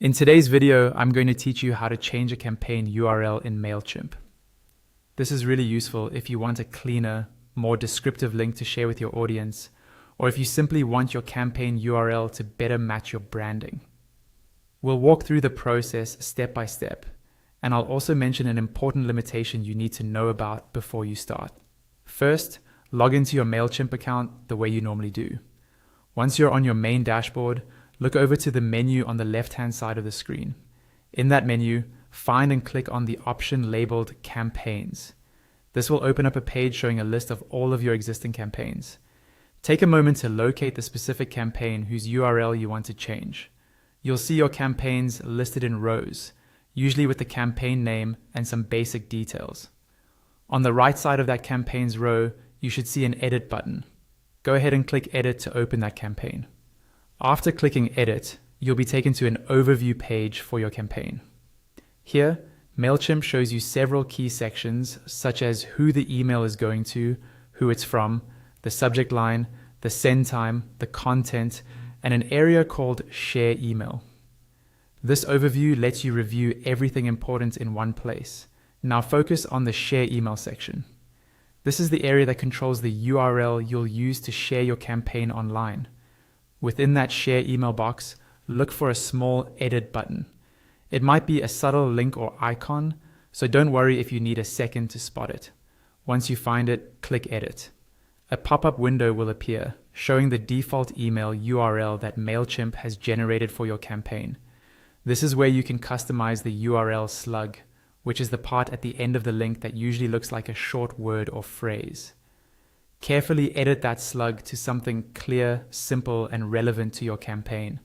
In today's video, I'm going to teach you how to change a campaign URL in Mailchimp. This is really useful if you want a cleaner, more descriptive link to share with your audience, or if you simply want your campaign URL to better match your branding. We'll walk through the process step by step, and I'll also mention an important limitation you need to know about before you start. First, log into your Mailchimp account the way you normally do. Once you're on your main dashboard, look over to the menu on the left-hand side of the screen. In that menu, find and click on the option labeled Campaigns. This will open up a page showing a list of all of your existing campaigns. Take a moment to locate the specific campaign whose URL you want to change. You'll see your campaigns listed in rows, usually with the campaign name and some basic details. On the right side of that campaign's row, you should see an Edit button. Go ahead and click Edit to open that campaign. After clicking Edit, you'll be taken to an overview page for your campaign. Here, Mailchimp shows you several key sections, such as who the email is going to, who it's from, the subject line, the send time, the content, and an area called Share Email. This overview lets you review everything important in one place. Now focus on the Share Email section. This is the area that controls the URL you'll use to share your campaign online. Within that Share Email box, look for a small Edit button. It might be a subtle link or icon, so don't worry if you need a second to spot it. Once you find it, click Edit. A pop-up window will appear, showing the default email URL that Mailchimp has generated for your campaign. This is where you can customize the URL slug, which is the part at the end of the link that usually looks like a short word or phrase. Carefully edit that slug to something clear, simple, and relevant to your campaign.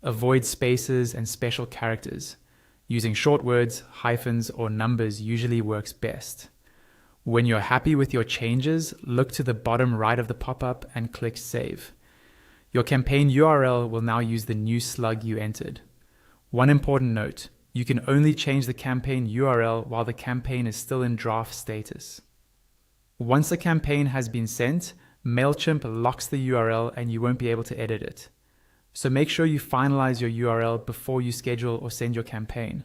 Avoid spaces and special characters. Using short words, hyphens, or numbers usually works best. When you're happy with your changes, look to the bottom right of the pop-up and click Save. Your campaign URL will now use the new slug you entered. One important note, you can only change the campaign URL while the campaign is still in draft status. Once a campaign has been sent, Mailchimp locks the URL and you won't be able to edit it. So make sure you finalize your URL before you schedule or send your campaign.